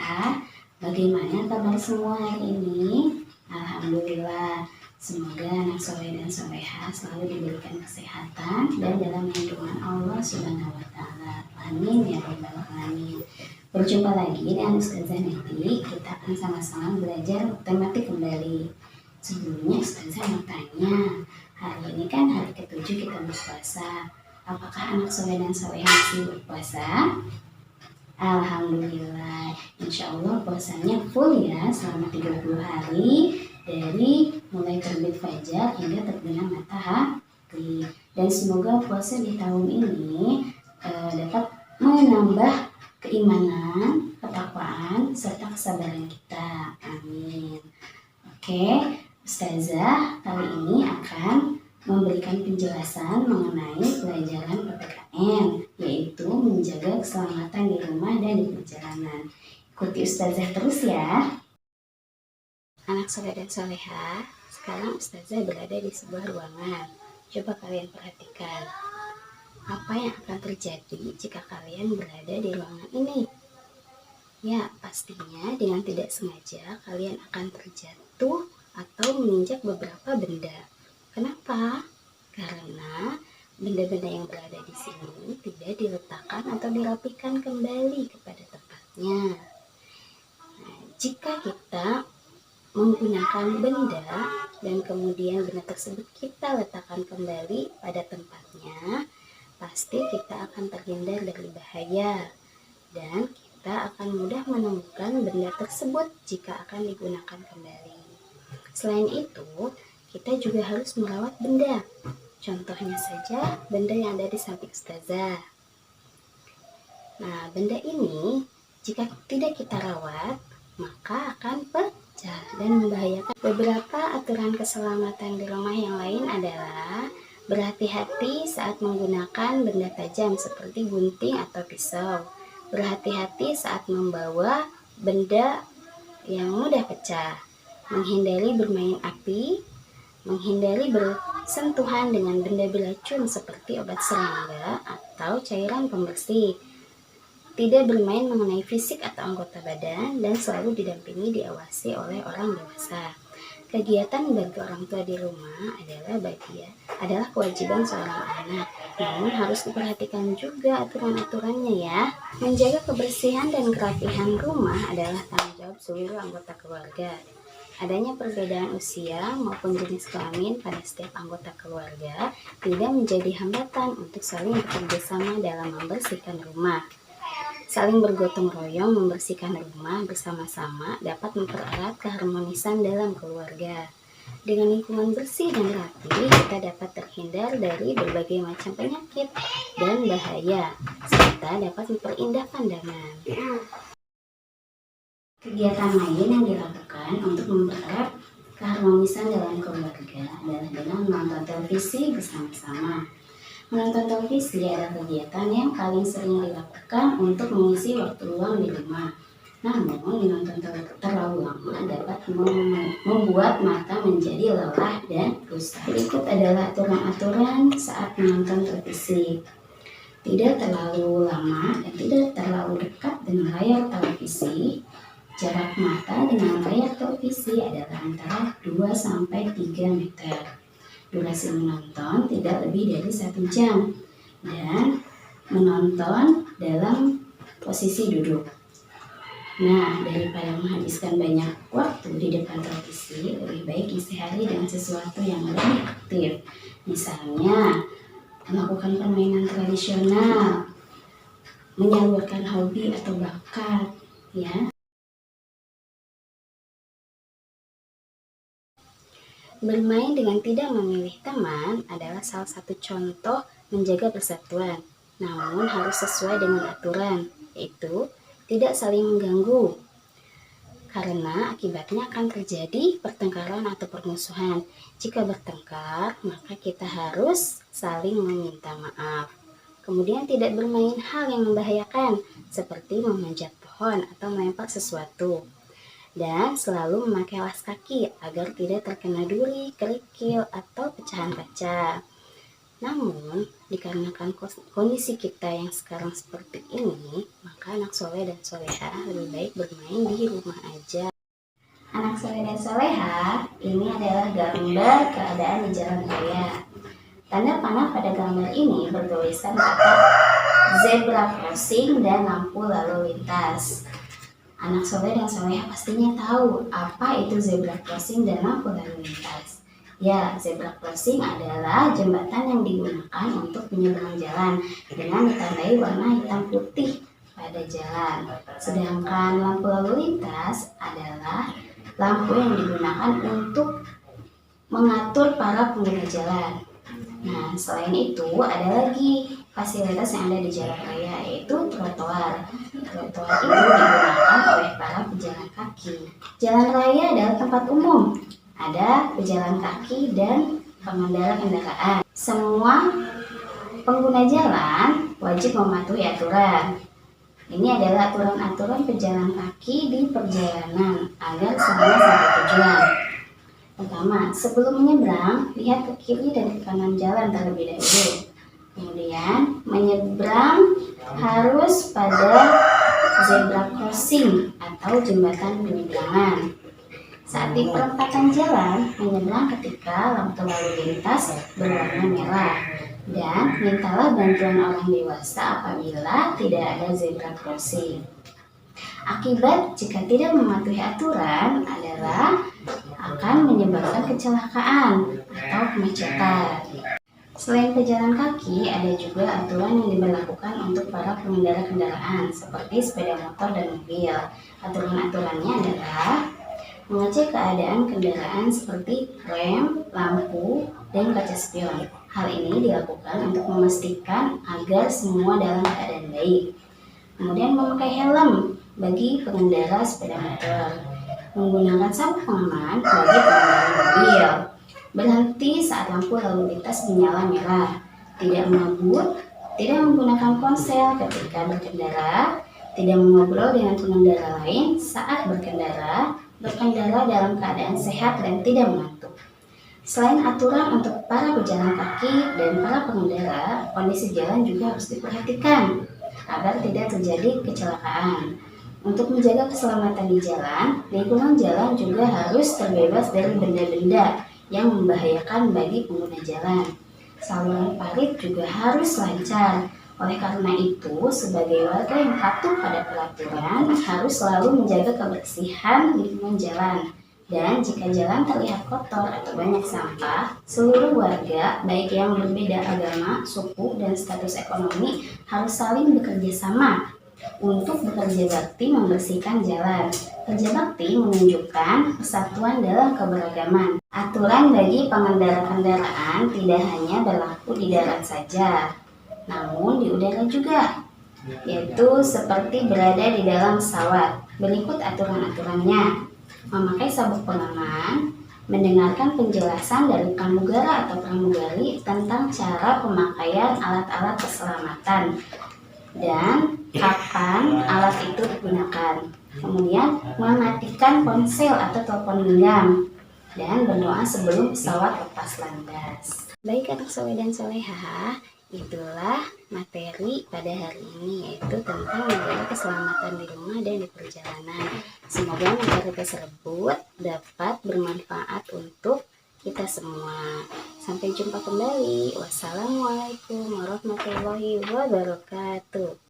Soleha. Bagaimana kabar semua hari ini? Alhamdulillah. Semoga anak soleh dan soleha selalu diberikan kesehatan dan dalam lindungan Allah Subhanahu wa Ta'ala. Amin ya Rabbal Alamin. Berjumpa lagi dengan Ustazah Neti. Kita akan sama-sama belajar matematik kembali. Sebelumnya Ustazah mau tanya, hari ini kan hari ke-7 kita berpuasa. Apakah anak soleh dan soleha masih berpuasa? Alhamdulillah, insya Allah puasanya full ya selama 30 hari dari mulai terbit fajar hingga terbenam matahari. Dan semoga puasa di tahun ini dapat menambah keimanan, ketakwaan, serta kesabaran kita. Amin. Oke, Ustazah kali ini akan memberikan penjelasan mengenai pelajaran PPKN, yaitu menjaga keselamatan di rumah dan di perjalanan. Ikuti Ustazah terus ya. Anak soleh dan soleha, sekarang Ustazah berada di sebuah ruangan. Coba kalian perhatikan, apa yang akan terjadi jika kalian berada di ruangan ini? Ya, pastinya dengan tidak sengaja kalian akan terjatuh atau menginjak beberapa benda. Kenapa? Karena benda-benda yang berada di sini tidak diletakkan atau dirapikan kembali kepada tempatnya. Nah, jika kita menggunakan benda dan kemudian benda tersebut kita letakkan kembali pada tempatnya, pasti kita akan terhindar dari bahaya dan kita akan mudah menemukan benda tersebut jika akan digunakan kembali. Selain itu, kita juga harus merawat benda. Contohnya saja benda yang ada di samping Ustazah. Nah, benda ini jika tidak kita rawat, maka akan pecah dan membahayakan. Beberapa aturan keselamatan di rumah yang lain adalah berhati-hati saat menggunakan benda tajam seperti gunting atau pisau. Berhati-hati saat membawa benda yang mudah pecah. Menghindari bermain api, menghindari bersentuhan dengan benda beracun seperti obat serangga atau cairan pembersih, tidak bermain mengenai fisik atau anggota badan, dan selalu didampingi diawasi oleh orang dewasa. Kegiatan membantu orang tua di rumah adalah kewajiban seorang anak, namun harus diperhatikan juga aturan-aturannya ya. Menjaga kebersihan dan kerapihan rumah adalah tanggung jawab seluruh anggota keluarga. Adanya perbedaan usia maupun jenis kelamin pada setiap anggota keluarga tidak menjadi hambatan untuk saling bekerja sama dalam membersihkan rumah. Saling bergotong royong membersihkan rumah bersama-sama dapat mempererat keharmonisan dalam keluarga. Dengan lingkungan bersih dan rapi, kita dapat terhindar dari berbagai macam penyakit dan bahaya, serta dapat memperindah pandangan. Kegiatan lain yang dilakukan untuk mempererat keharmonisan dalam keluarga adalah dengan menonton televisi bersama-sama. Menonton televisi adalah kegiatan yang paling sering dilakukan untuk mengisi waktu luang di rumah. Namun, menonton terlalu lama dapat membuat mata menjadi lelah dan rusak. Berikut adalah aturan-aturan saat menonton televisi. Tidak terlalu lama dan tidak terlalu dekat dengan layar televisi. Jarak mata dengan layar televisi adalah antara 2-3 meter. Durasi menonton tidak lebih dari 1 jam. Dan menonton dalam posisi duduk. Nah, daripada menghabiskan banyak waktu di depan televisi, lebih baik isi hari dengan sesuatu yang lebih aktif. Misalnya, melakukan permainan tradisional, menyalurkan hobi atau bakat, ya. Bermain dengan tidak memilih teman adalah salah satu contoh menjaga persatuan, namun harus sesuai dengan aturan, yaitu tidak saling mengganggu. Karena akibatnya akan terjadi pertengkaran atau permusuhan. Jika bertengkar, maka kita harus saling meminta maaf. Kemudian tidak bermain hal yang membahayakan, seperti memanjat pohon atau melempar sesuatu. Dan selalu memakai alas kaki agar tidak terkena duri, kerikil, atau pecahan kaca. Namun, dikarenakan kondisi kita yang sekarang seperti ini, maka anak soleh dan soleha lebih baik bermain di rumah aja. Anak soleh dan soleha ini adalah gambar keadaan di jalan raya. Tanda panah pada gambar ini bertuliskan kata zebra crossing dan lampu lalu lintas. Anak soleh dan soleha pastinya tahu apa itu zebra crossing dan lampu lalu lintas. Ya, zebra crossing adalah jembatan yang digunakan untuk menyeberang jalan dengan ditandai warna hitam putih pada jalan. Sedangkan lampu lalu lintas adalah lampu yang digunakan untuk mengatur para pengguna jalan. Nah, selain itu ada lagi fasilitas yang ada di jalan raya, yaitu trotoar. Trotoar itu digunakan oleh para pejalan kaki. Jalan raya adalah tempat umum. Ada pejalan kaki dan pengendara kendaraan. Semua pengguna jalan wajib mematuhi aturan. Ini adalah aturan-aturan pejalan kaki di perjalanan agar semuanya sampai tujuan. Pertama, sebelum menyeberang, lihat ke kiri dan ke kanan jalan terlebih dahulu. Kemudian, menyeberang harus pada zebra crossing atau jembatan penyeberangan. Saat di perempatan jalan, menyeberang ketika lampu lalu lintas berwarna merah. Dan mintalah bantuan orang dewasa apabila tidak ada zebra crossing. Akibat jika tidak mematuhi aturan adalah akan menyebabkan kecelakaan atau kemacetan. Selain pejalan kaki, ada juga aturan yang diberlakukan untuk para pengendara kendaraan seperti sepeda motor dan mobil. Aturan-aturannya adalah mengecek keadaan kendaraan seperti rem, lampu, dan kaca spion. Hal ini dilakukan untuk memastikan agar semua dalam keadaan baik. Kemudian memakai helm bagi pengendara sepeda motor, menggunakan sabuk pengaman bagi pengendara mobil, berhenti saat lampu lalu lintas menyala merah, tidak mabuk, tidak menggunakan ponsel ketika berkendara, tidak mengobrol dengan pengendara lain saat berkendara dalam keadaan sehat dan tidak mengantuk. Selain aturan untuk para pejalan kaki dan para pengendara, kondisi jalan juga harus diperhatikan agar tidak terjadi kecelakaan. Untuk menjaga keselamatan di jalan, lingkungan jalan juga harus terbebas dari benda-benda yang membahayakan bagi pengguna jalan. Saluran parit juga harus lancar. Oleh karena itu, sebagai warga yang patuh pada peraturan, harus selalu menjaga kebersihan lingkungan jalan. Dan jika jalan terlihat kotor atau banyak sampah, seluruh warga, baik yang berbeda agama, suku, dan status ekonomi, harus saling bekerja sama untuk bekerja bakti membersihkan jalan. Kerja bakti menunjukkan persatuan dalam keberagaman. Aturan bagi pengendara kendaraan tidak hanya berlaku di darat saja, namun di udara juga, yaitu seperti berada di dalam pesawat. Berikut aturan-aturannya. Memakai sabuk pengaman, mendengarkan penjelasan dari pramugara atau pramugari tentang cara pemakaian alat-alat keselamatan dan kapan alat itu digunakan. Kemudian mematikan ponsel atau telepon genggam dan berdoa sebelum pesawat lepas landas. Baik anak soleh dan soleha, itulah materi pada hari ini, yaitu tentang menjaga keselamatan di rumah dan di perjalanan. Semoga materi tersebut dapat bermanfaat untuk kita semua. Sampai jumpa kembali. Wassalamualaikum warahmatullahi wabarakatuh.